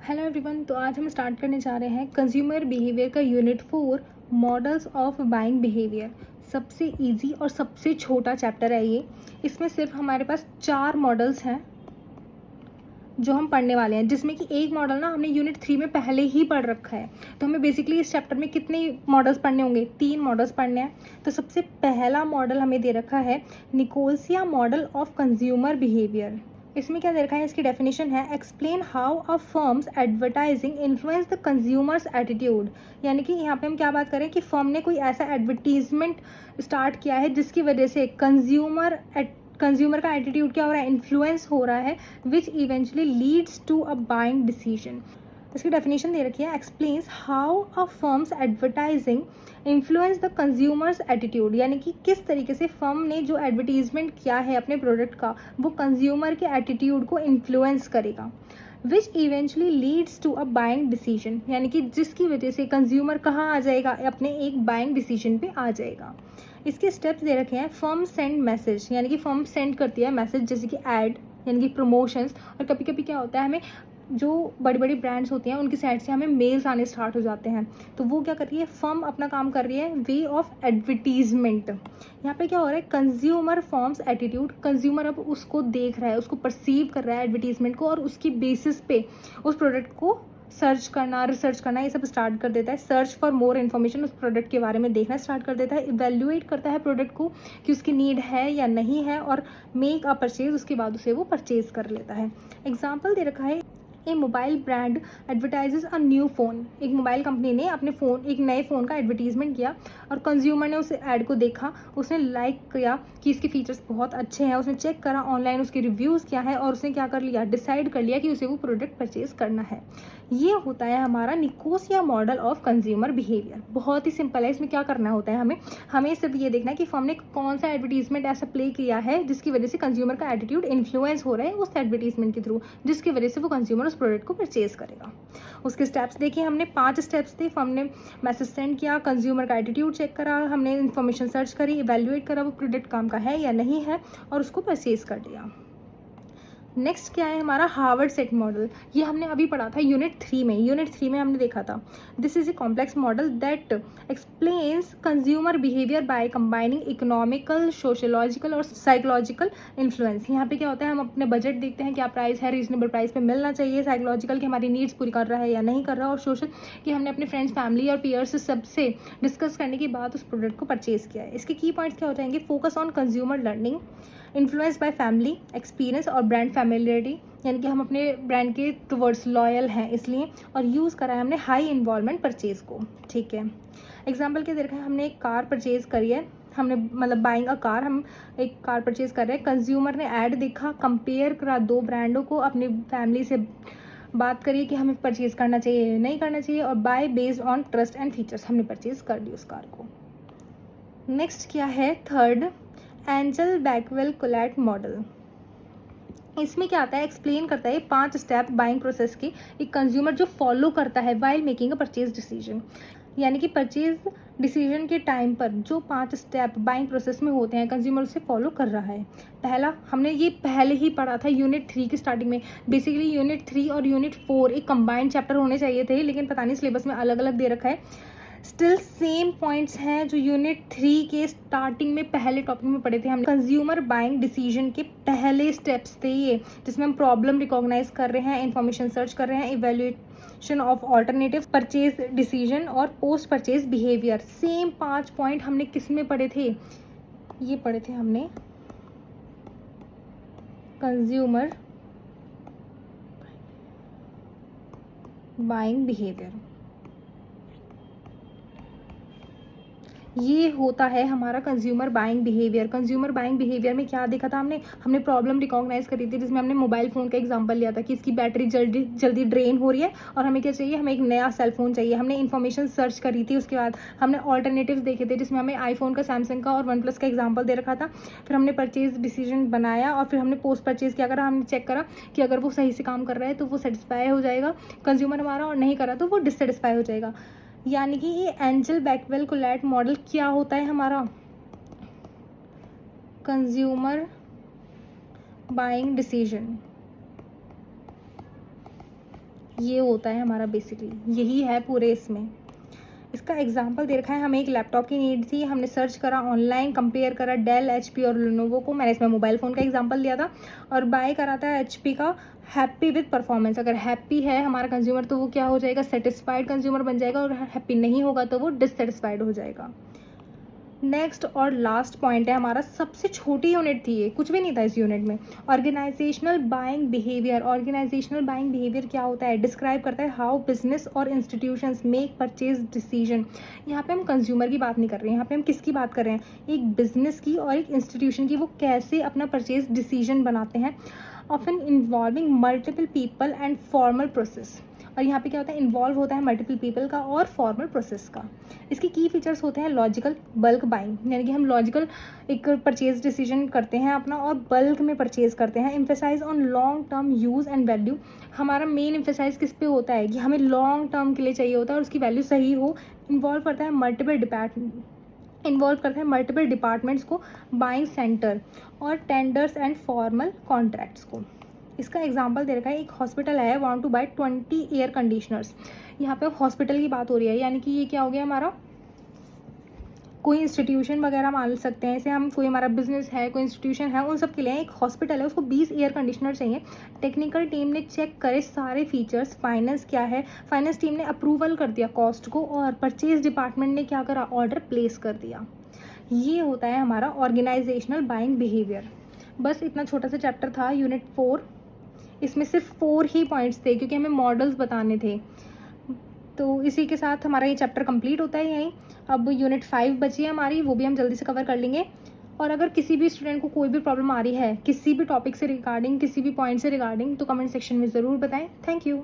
Hello everyone. तो आज हम स्टार्ट करने जा रहे हैं कंज्यूमर बिहेवियर का unit 4 models of buying behaviour. सबसे इजी और सबसे छोटा चैप्टर है ये। इसमें सिर्फ हमारे पास 4 मॉडल्स हैं जो हम पढ़ने वाले हैं, जिसमें कि एक मॉडल ना हमने यूनिट 3 में पहले ही पढ़ रखा है। तो हमें बेसिकली इस चैप्टर में कितने मॉडल्स पढ़ने होंगे? 3 मॉडल्स पढ़ने हैं। तो सबसे पहला मॉडल हमें दे रखा है Nicosia model of consumer behaviour. इसमें क्या दे रखा है? इसकी डेफिनेशन है explain how a firms advertising influence the consumers attitude. यानी कि यहाँ पे हम क्या बात करें कि फर्म ने कोई ऐसा एडवर्टीजमेंट स्टार्ट किया है जिसकी वजह से कंज्यूमर का एटीट्यूड क्या हो रहा है? इन्फ्लुएंस हो रहा है, which eventually leads to a buying decision. इसकी डेफिनेशन दे रखी है explains how a firms advertising influence the consumers attitude. यानी कि किस तरीके से फर्म ने जो एडवर्टीजमेंट किया है अपने प्रोडक्ट का वो कंज्यूमर के एटीट्यूड को इन्फ्लुएंस करेगा, which eventually leads to a buying decision. यानी कि जिसकी वजह से कंज्यूमर कहाँ आ जाएगा? अपने एक बाइंग डिसीजन पे आ जाएगा। इसके स्टेप्स दे रखे हैं फर्म सेंड मैसेज। यानी कि फर्म सेंड करती है मैसेज, जैसे कि एड यानी कि प्रमोशंस। और कभी कभी क्या होता है, हमें जो बड़ी बड़ी ब्रांड्स होती हैं उनकी साइड से हमें मेल्स आने स्टार्ट हो जाते हैं। तो वो क्या कर रही है? फर्म अपना काम कर रही है वे ऑफ एडवर्टीजमेंट। यहाँ पे क्या हो रहा है? Consumer forms attitude. कंज्यूमर अब उसको देख रहा है, उसको परसीव कर रहा है एडवर्टीजमेंट को, और उसकी बेसिस पे उस प्रोडक्ट को सर्च करना, रिसर्च करना, ये सब स्टार्ट कर देता है। सर्च फॉर मोर इन्फॉर्मेशन, उस प्रोडक्ट के बारे में देखना स्टार्ट कर देता है। इवेल्युएट करता है प्रोडक्ट को कि उसकी नीड है या नहीं है, और मेक अ परचेज, उसके बाद उसे वो परचेज कर लेता है। एग्जाम्पल दे रखा है a mobile brand advertises a new phone. एक मोबाइल कंपनी ने अपने फ़ोन, एक नए फ़ोन का एडवर्टीजमेंट किया, और कंज्यूमर ने उस ऐड को देखा, उसने लाइक किया कि इसके फीचर्स बहुत अच्छे हैं, उसने चेक करा ऑनलाइन उसके रिव्यूज़ क्या है, और उसने क्या कर लिया? डिसाइड कर लिया कि उसे वो प्रोडक्ट परचेज करना है। ये होता है हमारा Nicosia model of consumer behaviour. बहुत ही सिंपल है। इसमें क्या करना होता है? हमें सिर्फ ये देखना है कि फर्म ने कौन सा एडवर्टीजमेंट ऐसा प्ले किया है जिसकी वजह से कंज्यूमर का एटीट्यूड इन्फ्लुएंस हो रहा है उस एडवर्टीजमेंट के थ्रू, जिसकी वजह से वो कंज्यूमर उस प्रोडक्ट को परचेज करेगा। उसके स्टेप्स देखिए, हमने 5 स्टेप्स थे। फर्म ने मैसेज सेंड किया, कंज्यूमर का एटीट्यूड चेक करा, हमने इन्फॉर्मेशन सर्च करी, इवेल्युएट करा वो प्रोडक्ट काम का है या नहीं है, और उसको परचेज कर लिया। नेक्स्ट क्या है हमारा? Harvard set model. ये हमने अभी पढ़ा था यूनिट 3 में। यूनिट 3 में हमने देखा था this is a complex model that explains consumer behaviour by combining economical, sociological और साइकोलॉजिकल इन्फ्लुएंस। यहाँ पे क्या होता है? हम अपने बजट देखते हैं, क्या प्राइस है, रीजनेबल प्राइस पे मिलना चाहिए। साइकोलॉजिकल की हमारी नीड्स पूरी कर रहा है या नहीं कर रहा, और सोशल कि हमने अपने फ्रेंड्स, फैमिली और पीयर्स सबसे डिस्कस करने के बाद उस प्रोडक्ट को परचेज किया है। इसके की पॉइंट्स क्या हो जाएंगे? Focus on consumer learning, influence by family experience और ब्रांड फैमिलियरिटी। यानी कि हम अपने ब्रांड के टुवर्ड्स लॉयल हैं इसलिए, और यूज़ करा है हमने हाई इन्वॉल्वमेंट परचेज को। ठीक है, एग्जाम्पल के दे रखा है, हमने एक कार परचेज करी है, हमने मतलब बाइंग अ कार, हम एक कार परचेज कर रहे हैं। कंज्यूमर ने ऐड देखा, कंपेयर करा 2 ब्रांडों को, अपनी फैमिली से बात करिए कि हमें परचेज करना चाहिए या नहीं करना चाहिए, और by based on trust and features हमने परचेज कर दी उस कार को। नेक्स्ट क्या है? Third, Engel Blackwell Kollat model. इसमें क्या आता है? एक्सप्लेन करता है 5 स्टेप बाइंग प्रोसेस की एक कंज्यूमर जो फॉलो करता है while making a purchase decision. यानी कि परचेज डिसीजन के टाइम पर जो 5 स्टेप बाइंग प्रोसेस में होते हैं कंज्यूमर उसे फॉलो कर रहा है। पहला, हमने ये पहले ही पढ़ा था यूनिट 3 की स्टार्टिंग में। बेसिकली यूनिट 3 और यूनिट 4 एक कंबाइंड चैप्टर होने चाहिए थे, लेकिन पता नहीं सिलेबस में अलग अलग दे रखा है। स्टिल सेम पॉइंट्स हैं जो यूनिट 3 के स्टार्टिंग में पहले टॉपिक में पढ़े थे हमने। कंज्यूमर बाइंग डिसीजन के पहले स्टेप्स थे ये, जिसमें हम प्रॉब्लम रिकॉग्नाइज कर रहे हैं, इंफॉर्मेशन सर्च कर रहे हैं, evaluation of alternative, purchase decision और post purchase behaviour. Same 5 point हमने किस में पढ़े थे? ये पढ़े थे हमने कंज्यूमर बाइंग बिहेवियर। ये होता है हमारा consumer buying behaviour. Consumer buying behaviour में क्या देखा था हमने प्रॉब्लम रिकॉग्नाइज करी थी, जिसमें हमने मोबाइल फ़ोन का एग्जांपल लिया था कि इसकी बैटरी जल्दी जल्दी ड्रेन हो रही है, और हमें क्या चाहिए? हमें एक नया सेल फोन चाहिए। हमने इन्फॉर्मेशन सर्च करी थी, उसके बाद हमने ऑल्टरनेटिव्स देखे थे, जिसमें हमें आईफोन का, सैमसंग का और वन प्लस का एग्जाम्पल दे रखा था। फिर हमने परचेज डिसीजन बनाया, और फिर हमने पोस्ट परचेज क्या करा? हमने चेक करा कि अगर वो सही से काम कर रहा है तो वो सेटिस्फाई हो जाएगा कंज्यूमर हमारा, और नहीं करा तो वो डिससेटिस्फाई हो जाएगा। यानी कि ये एंजल बैकवेल कोलैट मॉडल क्या होता है हमारा? Consumer buying decision. ये होता है हमारा बेसिकली, यही है पूरे इसमें। इसका एग्जांपल दे रखा है, हमें एक लैपटॉप की नीड थी, हमने सर्च करा ऑनलाइन, कंपेयर करा डेल, एचपी और लेनोवो को। मैंने इसमें मोबाइल फ़ोन का एग्जांपल दिया था और बाय करा था एचपी का, हैप्पी विद परफॉर्मेंस। अगर हैप्पी है हमारा कंज्यूमर तो वो क्या हो जाएगा, सेटिस्फाइड कंज्यूमर बन जाएगा, और हैप्पी नहीं होगा तो वो डिससेटिस्फाइड हो जाएगा। नेक्स्ट और लास्ट पॉइंट है हमारा, सबसे छोटी यूनिट थी ये, कुछ भी नहीं था इस यूनिट में, organisational buying behaviour. Organisational buying behaviour क्या होता है, डिस्क्राइब करता है हाउ बिजनेस और इंस्टीट्यूशंस मेक परचेज डिसीजन। यहाँ पे हम कंज्यूमर की बात नहीं कर रहे हैं, यहाँ पे हम किसकी बात कर रहे हैं, एक बिजनेस की और एक इंस्टीट्यूशन की, वो कैसे अपना परचेज डिसीजन बनाते हैं, often involving multiple people and formal process. और यहाँ पे क्या होता है, इन्वॉल्व होता है मल्टीपल पीपल का और फॉर्मल प्रोसेस का। इसके की फीचर्स होते हैं लॉजिकल बल्क बाइंग, यानी कि हम लॉजिकल एक परचेज डिसीजन करते हैं अपना और बल्क में परचेज करते हैं। Emphasise on long term use and value, हमारा मेन एम्फेसाइज किस पे होता है कि हमें लॉन्ग टर्म के लिए चाहिए होता है और उसकी वैल्यू सही हो। इन्वॉल्व करता है मल्टीपल डिपार्टमेंट्स को, बाइंग सेंटर और टेंडर्स एंड फॉर्मल कॉन्ट्रैक्ट्स को। इसका एग्जांपल दे रखा है, एक हॉस्पिटल है, want to buy 20 air conditioners. यहाँ पे हॉस्पिटल की बात हो रही है, यानी कि ये क्या हो गया हमारा, कोई इंस्टीट्यूशन वगैरह मान सकते हैं इसे हम, कोई हमारा बिजनेस है, कोई इंस्टीट्यूशन है, उन सब के लिए एक हॉस्पिटल है, उसको 20 एयर कंडीशनर चाहिए। टेक्निकल टीम ने चेक करे सारे फीचर्स, फाइनेंस क्या है, फाइनेंस टीम ने अप्रूवल कर दिया कॉस्ट को, और परचेज डिपार्टमेंट ने क्या करा, ऑर्डर प्लेस कर दिया। ये होता है हमारा ऑर्गेनाइजेशनल बाइंग बिहेवियर। बस इतना छोटा सा चैप्टर था यूनिट 4, इसमें सिर्फ 4 ही पॉइंट्स थे क्योंकि हमें मॉडल्स बताने थे। तो इसी के साथ हमारा ये चैप्टर कंप्लीट होता है यहीं। अब यूनिट 5 बची है हमारी, वो भी हम जल्दी से कवर कर लेंगे। और अगर किसी भी स्टूडेंट को कोई भी प्रॉब्लम आ रही है किसी भी टॉपिक से रिगार्डिंग, किसी भी पॉइंट से रिगार्डिंग, तो कमेंट सेक्शन में ज़रूर बताएं। Thank you.